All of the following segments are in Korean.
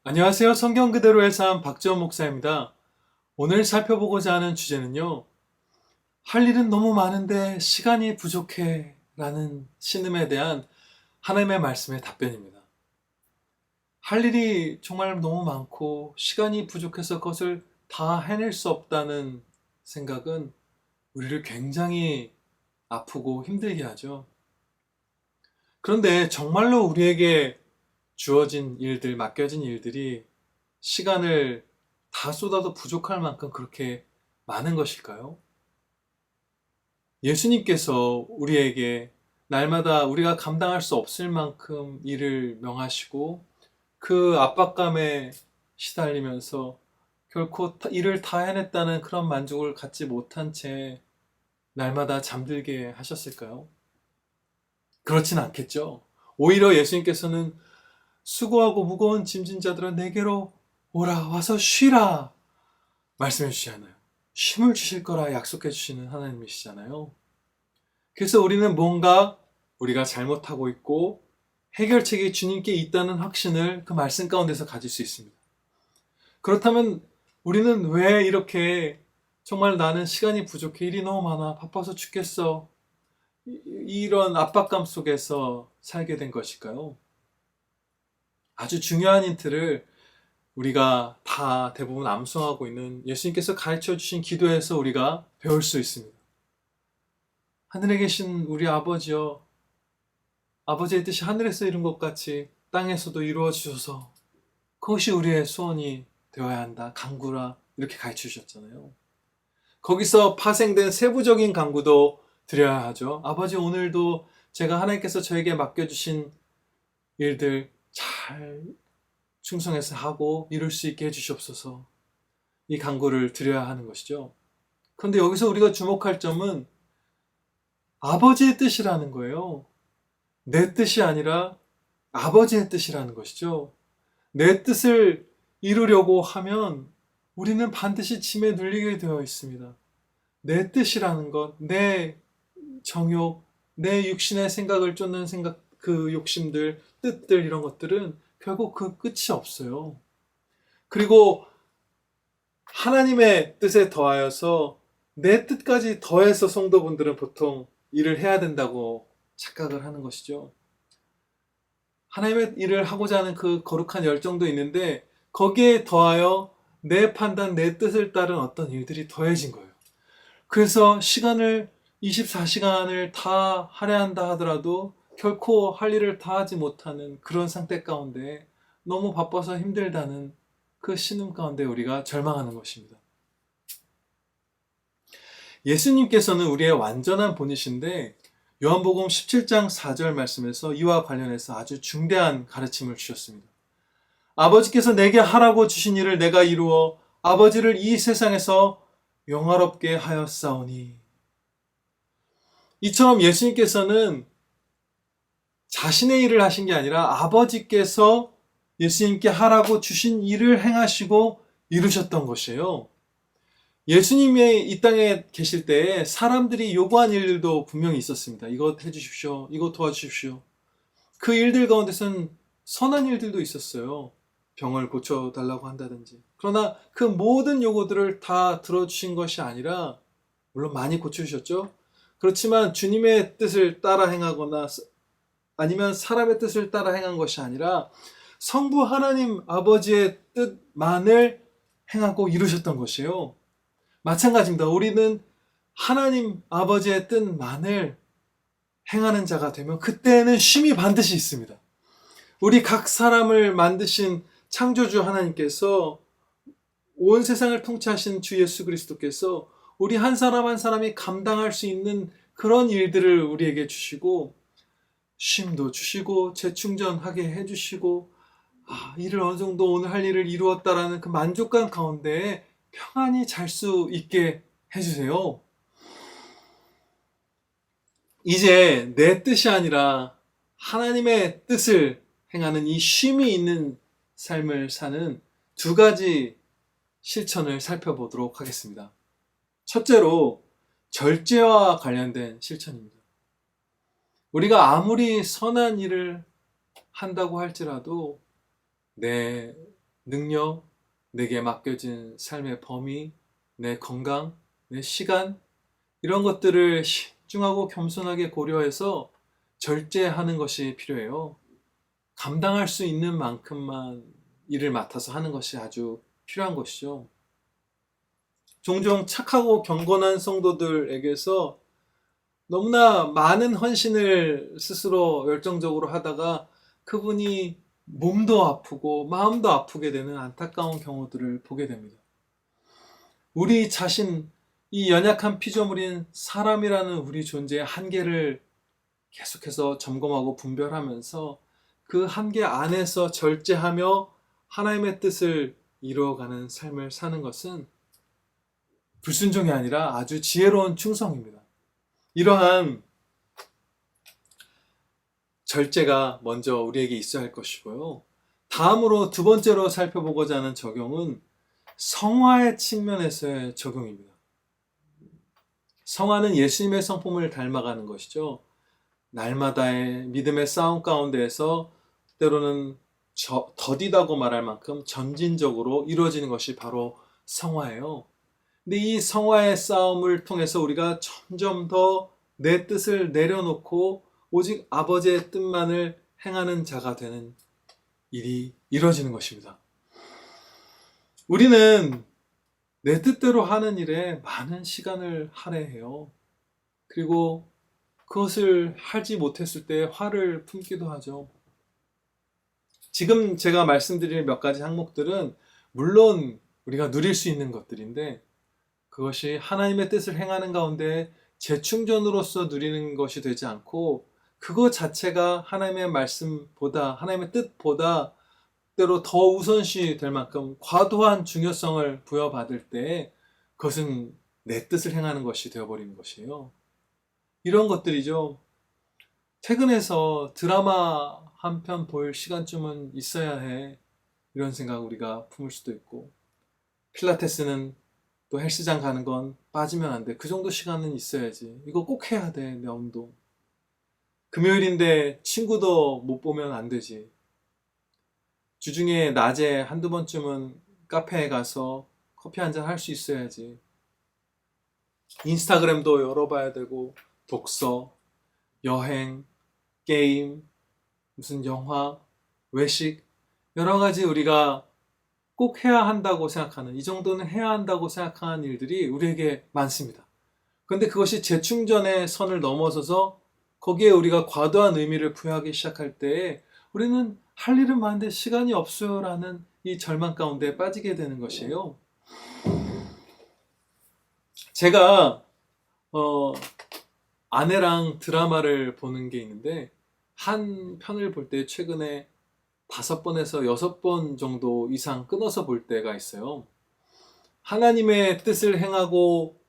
안녕하세요. 성경 그대로의 삶 박지원 목사입니다. 오늘 살펴보고자 하는 주제는요. 할 일은 너무 많은데 시간이 부족해 라는 신음에 대한 하나님의 말씀의 답변입니다. 할 일이 정말 너무 많고 시간이 부족해서 그것을 다 해낼 수 없다는 생각은 우리를 굉장히 아프고 힘들게 하죠. 그런데 정말로 우리에게 주어진 일들, 맡겨진 일들이 시간을 다 쏟아도 부족할 만큼 그렇게 많은 것일까요? 예수님께서 우리에게 날마다 우리가 감당할 수 없을 만큼 일을 명하시고 그 압박감에 시달리면서 결코 일을 다 해냈다는 그런 만족을 갖지 못한 채 날마다 잠들게 하셨을까요? 그렇진 않겠죠. 오히려 예수님께서는 수고하고 무거운 짐진 자들은 내게로 오라 와서 쉬라 말씀해 주시잖아요. 쉼을 주실 거라 약속해 주시는 하나님이시잖아요. 그래서 우리는 뭔가 우리가 잘못하고 있고 해결책이 주님께 있다는 확신을 그 말씀 가운데서 가질 수 있습니다. 그렇다면 우리는 왜 이렇게 정말 나는 시간이 부족해, 일이 너무 많아, 바빠서 죽겠어, 이런 압박감 속에서 살게 된 것일까요? 아주 중요한 힌트를 우리가 다 대부분 암송하고 있는 예수님께서 가르쳐 주신 기도에서 우리가 배울 수 있습니다. 하늘에 계신 우리 아버지여, 아버지의 뜻이 하늘에서 이룬 것 같이 땅에서도 이루어 주셔서 그것이 우리의 소원이 되어야 한다. 간구라 이렇게 가르쳐 주셨잖아요. 거기서 파생된 세부적인 간구도 드려야 하죠. 아버지, 오늘도 제가 하나님께서 저에게 맡겨주신 일들 잘 충성해서 하고 이룰 수 있게 해주시옵소서. 이 간구를 드려야 하는 것이죠. 그런데 여기서 우리가 주목할 점은 아버지의 뜻이라는 거예요. 내 뜻이 아니라 아버지의 뜻이라는 것이죠. 내 뜻을 이루려고 하면 우리는 반드시 짐에 눌리게 되어 있습니다. 내 뜻이라는 것, 내 정욕, 내 육신의 생각을 쫓는 생각, 그 욕심들, 뜻들 이런 것들은 결국 그 끝이 없어요. 그리고 하나님의 뜻에 더하여서 내 뜻까지 더해서 성도분들은 보통 일을 해야 된다고 착각을 하는 것이죠. 하나님의 일을 하고자 하는 그 거룩한 열정도 있는데 거기에 더하여 내 판단, 내 뜻을 따른 어떤 일들이 더해진 거예요. 그래서 시간을 24시간을 다 할애한다 하더라도 결코 할 일을 다 하지 못하는 그런 상태 가운데 너무 바빠서 힘들다는 그 신음 가운데 우리가 절망하는 것입니다. 예수님께서는 우리의 완전한 본이신데 요한복음 17장 4절 말씀에서 이와 관련해서 아주 중대한 가르침을 주셨습니다. 아버지께서 내게 하라고 주신 일을 내가 이루어 아버지를 이 세상에서 영화롭게 하였사오니. 이처럼 예수님께서는 자신의 일을 하신 게 아니라 아버지께서 예수님께 하라고 주신 일을 행하시고 이루셨던 것이에요. 예수님이 이 땅에 계실 때 사람들이 요구한 일들도 분명히 있었습니다. 이것 해주십시오. 이것 도와주십시오. 그 일들 가운데서는 선한 일들도 있었어요. 병을 고쳐달라고 한다든지. 그러나 그 모든 요구들을 다 들어주신 것이 아니라, 물론 많이 고쳐주셨죠. 그렇지만 주님의 뜻을 따라 행하거나 아니면 사람의 뜻을 따라 행한 것이 아니라 성부 하나님 아버지의 뜻만을 행하고 이루셨던 것이에요. 마찬가지입니다. 우리는 하나님 아버지의 뜻만을 행하는 자가 되면 그때는 쉼이 반드시 있습니다. 우리 각 사람을 만드신 창조주 하나님께서 온 세상을 통치하신 주 예수 그리스도께서 우리 한 사람 한 사람이 감당할 수 있는 그런 일들을 우리에게 주시고 쉼도 주시고 재충전하게 해주시고 일을 어느 정도 오늘 할 일을 이루었다라는 그 만족감 가운데 평안히 잘 수 있게 해주세요. 이제 내 뜻이 아니라 하나님의 뜻을 행하는 이 쉼이 있는 삶을 사는 두 가지 실천을 살펴보도록 하겠습니다. 첫째로 절제와 관련된 실천입니다. 우리가 아무리 선한 일을 한다고 할지라도 내 능력, 내게 맡겨진 삶의 범위, 내 건강, 내 시간, 이런 것들을 신중하고 겸손하게 고려해서 절제하는 것이 필요해요. 감당할 수 있는 만큼만 일을 맡아서 하는 것이 아주 필요한 것이죠. 종종 착하고 경건한 성도들에게서 너무나 많은 헌신을 스스로 열정적으로 하다가 그분이 몸도 아프고 마음도 아프게 되는 안타까운 경우들을 보게 됩니다. 우리 자신, 이 연약한 피조물인 사람이라는 우리 존재의 한계를 계속해서 점검하고 분별하면서 그 한계 안에서 절제하며 하나님의 뜻을 이루어가는 삶을 사는 것은 불순종이 아니라 아주 지혜로운 충성입니다. 이러한 절제가 먼저 우리에게 있어야 할 것이고요. 다음으로 두 번째로 살펴보고자 하는 적용은 성화의 측면에서의 적용입니다. 성화는 예수님의 성품을 닮아가는 것이죠. 날마다의 믿음의 싸움 가운데에서 때로는 더디다고 말할 만큼 점진적으로 이루어지는 것이 바로 성화예요. 근데 이 성화의 싸움을 통해서 우리가 점점 더 내 뜻을 내려놓고 오직 아버지의 뜻만을 행하는 자가 되는 일이 이루어지는 것입니다. 우리는 내 뜻대로 하는 일에 많은 시간을 할애해요. 그리고 그것을 하지 못했을 때 화를 품기도 하죠. 지금 제가 말씀드릴 몇 가지 항목들은 물론 우리가 누릴 수 있는 것들인데 그것이 하나님의 뜻을 행하는 가운데 재충전으로서 누리는 것이 되지 않고 그것 자체가 하나님의 말씀보다 하나님의 뜻보다 때로 더 우선시 될 만큼 과도한 중요성을 부여받을 때 그것은 내 뜻을 행하는 것이 되어버리는 것이에요. 이런 것들이죠. 퇴근해서 드라마 한 편 볼 시간쯤은 있어야 해. 이런 생각 우리가 품을 수도 있고 필라테스는 또 헬스장 가는 건 빠지면 안 돼. 그 정도 시간은 있어야지. 이거 꼭 해야 돼. 내 운동. 금요일인데 친구도 못 보면 안 되지. 주중에 낮에 한두 번쯤은 카페에 가서 커피 한잔 할 수 있어야지. 인스타그램도 열어봐야 되고 독서, 여행, 게임, 무슨 영화, 외식 여러 가지 우리가 꼭 해야 한다고 생각하는 이 정도는 해야 한다고 생각하는 일들이 우리에게 많습니다. 그런데 그것이 재충전의 선을 넘어서서 거기에 우리가 과도한 의미를 부여하기 시작할 때에 우리는 할 일은 많은데 시간이 없어요라는 이 절망 가운데 빠지게 되는 것이에요. 제가 아내랑 드라마를 보는 게 있는데 한 편을 볼 때 최근에 5번에서 6번 정도 이상 끊어서 볼 때가 있어요. 하나님의 뜻을 행하고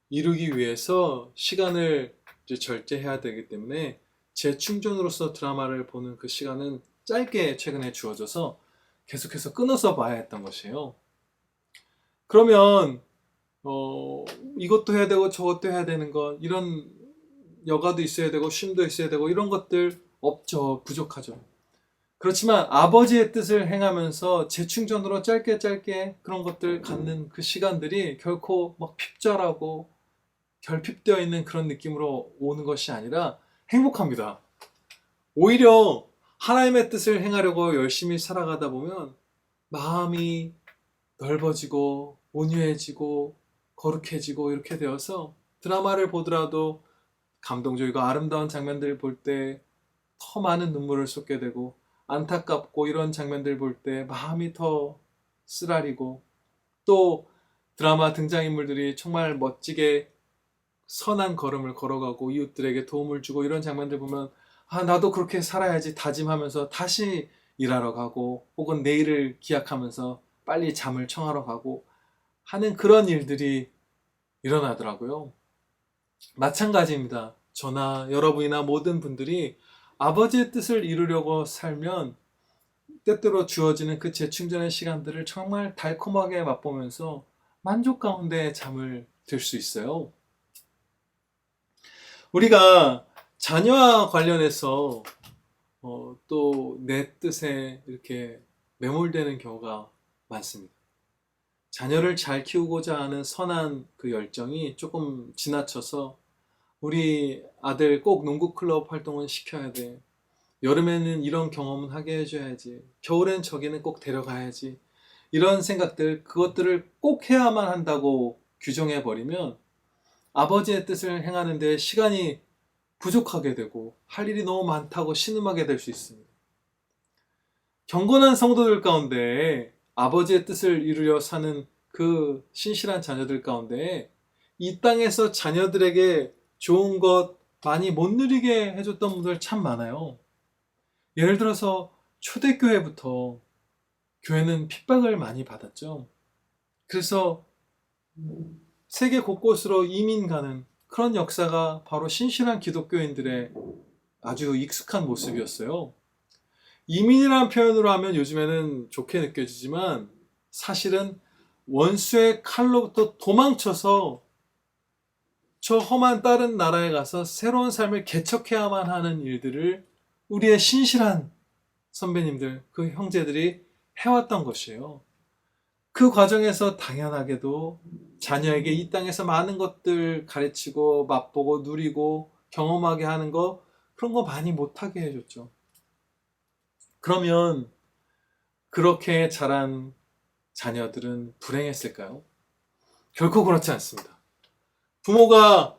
이루기 위해서 시간을 이제 절제해야 되기 때문에 재충전으로서 드라마를 보는 그 시간은 짧게 최근에 주어져서 계속해서 끊어서 봐야 했던 것이에요. 그러면 이것도 해야 되고 저것도 해야 되는 것 이런 여가도 있어야 되고 쉼도 있어야 되고 이런 것들 없죠. 부족하죠. 그렇지만 아버지의 뜻을 행하면서 재충전으로 짧게 그런 것들 갖는 그 시간들이 결코 막 핍절하고 결핍되어 있는 그런 느낌으로 오는 것이 아니라 행복합니다. 오히려 하나님의 뜻을 행하려고 열심히 살아가다 보면 마음이 넓어지고 온유해지고 거룩해지고 이렇게 되어서 드라마를 보더라도 감동적이고 아름다운 장면들을 볼 때 더 많은 눈물을 쏟게 되고 안타깝고 이런 장면들 볼 때 마음이 더 쓰라리고 또 드라마 등장인물들이 정말 멋지게 선한 걸음을 걸어가고 이웃들에게 도움을 주고 이런 장면들 보면 아 나도 그렇게 살아야지 다짐하면서 다시 일하러 가고 혹은 내일을 기약하면서 빨리 잠을 청하러 가고 하는 그런 일들이 일어나더라고요. 마찬가지입니다. 저나 여러분이나 모든 분들이 아버지의 뜻을 이루려고 살면 때때로 주어지는 그 재충전의 시간들을 정말 달콤하게 맛보면서 만족 가운데 잠을 들 수 있어요. 우리가 자녀와 관련해서 또 내 뜻에 이렇게 매몰되는 경우가 많습니다. 자녀를 잘 키우고자 하는 선한 그 열정이 조금 지나쳐서 우리 아들 꼭 농구 클럽 활동은 시켜야 돼. 여름에는 이런 경험은 하게 해줘야지. 겨울엔 저기는 꼭 데려가야지. 이런 생각들, 그것들을 꼭 해야만 한다고 규정해버리면 아버지의 뜻을 행하는 데 시간이 부족하게 되고 할 일이 너무 많다고 신음하게 될 수 있습니다. 경건한 성도들 가운데 아버지의 뜻을 이루려 사는 그 신실한 자녀들 가운데 이 땅에서 자녀들에게 좋은 것 많이 못 누리게 해줬던 분들 참 많아요. 예를 들어서 초대교회부터 교회는 핍박을 많이 받았죠. 그래서 세계 곳곳으로 이민 가는 그런 역사가 바로 신실한 기독교인들의 아주 익숙한 모습이었어요. 이민이라는 표현으로 하면 요즘에는 좋게 느껴지지만 사실은 원수의 칼로부터 도망쳐서 저 험한 다른 나라에 가서 새로운 삶을 개척해야만 하는 일들을 우리의 신실한 선배님들, 그 형제들이 해왔던 것이에요. 그 과정에서 당연하게도 자녀에게 이 땅에서 많은 것들 가르치고 맛보고 누리고 경험하게 하는 거, 그런 거 많이 못하게 해줬죠. 그러면 그렇게 자란 자녀들은 불행했을까요? 결코 그렇지 않습니다. 부모가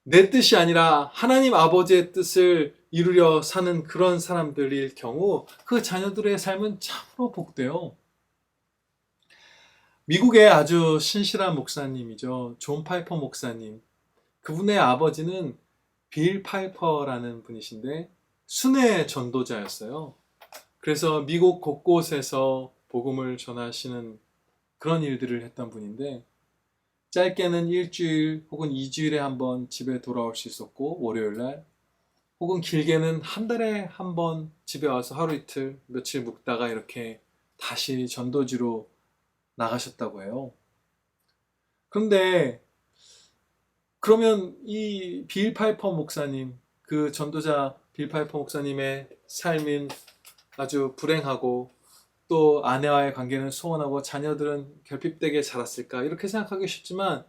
내 뜻이 아니라 하나님 아버지의 뜻을 이루려 사는 그런 사람들일 경우 그 자녀들의 삶은 참으로 복돼요. 미국의 아주 신실한 목사님이죠. 존 파이퍼 목사님. 그분의 아버지는 빌 파이퍼라는 분이신데 순회 전도자였어요. 그래서 미국 곳곳에서 복음을 전하시는 그런 일들을 했던 분인데 짧게는 일주일 혹은 2주일에 한 번 집에 돌아올 수 있었고 월요일날, 혹은 길게는 한 달에 한 번 집에 와서 하루 이틀 며칠 묵다가 이렇게 다시 전도지로 나가셨다고 해요. 그런데 그러면 이 빌 파이퍼 목사님, 그 전도자 빌 파이퍼 목사님의 삶은 아주 불행하고 또 아내와의 관계는 소원하고 자녀들은 결핍되게 자랐을까 이렇게 생각하기 쉽지만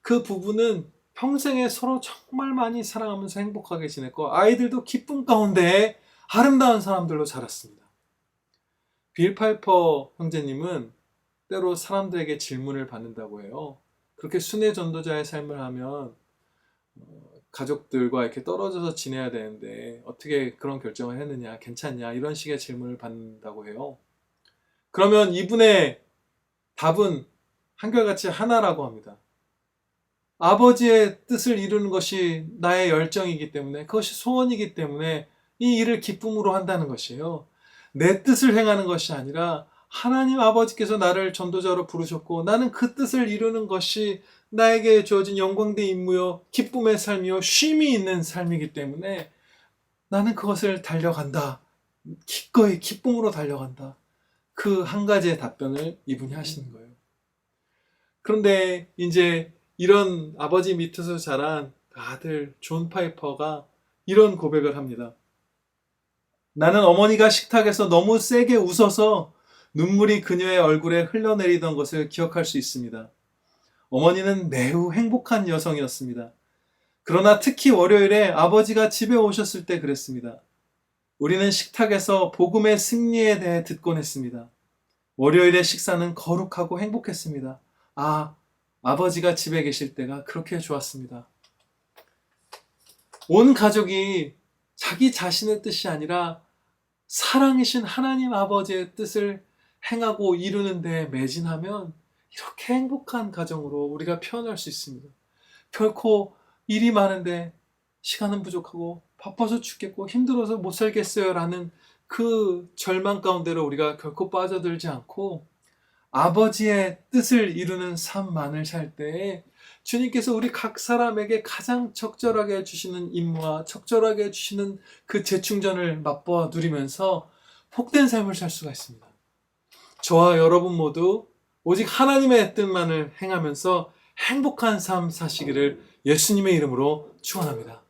그 부부는 평생에 서로 정말 많이 사랑하면서 행복하게 지냈고 아이들도 기쁨 가운데 아름다운 사람들로 자랐습니다. 빌 파이퍼 형제님은 때로 사람들에게 질문을 받는다고 해요. 그렇게 순회 전도자의 삶을 하면 가족들과 이렇게 떨어져서 지내야 되는데 어떻게 그런 결정을 했느냐, 괜찮냐, 이런 식의 질문을 받는다고 해요. 그러면 이분의 답은 한결같이 하나라고 합니다. 아버지의 뜻을 이루는 것이 나의 열정이기 때문에, 그것이 소원이기 때문에 이 일을 기쁨으로 한다는 것이에요. 내 뜻을 행하는 것이 아니라 하나님 아버지께서 나를 전도자로 부르셨고 나는 그 뜻을 이루는 것이 나에게 주어진 영광된 임무요, 기쁨의 삶이요, 쉼이 있는 삶이기 때문에 나는 그것을 달려간다. 기꺼이 기쁨으로 달려간다. 그 한 가지의 답변을 이분이 하시는 거예요. 그런데 이제 이런 아버지 밑에서 자란 아들 존 파이퍼가 이런 고백을 합니다. 나는 어머니가 식탁에서 너무 세게 웃어서 눈물이 그녀의 얼굴에 흘러내리던 것을 기억할 수 있습니다. 어머니는 매우 행복한 여성이었습니다. 그러나 특히 월요일에 아버지가 집에 오셨을 때 그랬습니다. 우리는 식탁에서 복음의 승리에 대해 듣곤 했습니다. 월요일의 식사는 거룩하고 행복했습니다. 아, 아버지가 집에 계실 때가 그렇게 좋았습니다. 온 가족이 자기 자신의 뜻이 아니라 사랑이신 하나님 아버지의 뜻을 행하고 이루는 데 매진하면 이렇게 행복한 가정으로 우리가 표현할 수 있습니다. 결코 일이 많은데 시간은 부족하고 바빠서 죽겠고 힘들어서 못 살겠어요 라는 그 절망 가운데로 우리가 결코 빠져들지 않고 아버지의 뜻을 이루는 삶만을 살 때에 주님께서 우리 각 사람에게 가장 적절하게 주시는 임무와 적절하게 주시는 그 재충전을 맛보아 누리면서 복된 삶을 살 수가 있습니다. 저와 여러분 모두 오직 하나님의 뜻만을 행하면서 행복한 삶 사시기를 예수님의 이름으로 축원합니다.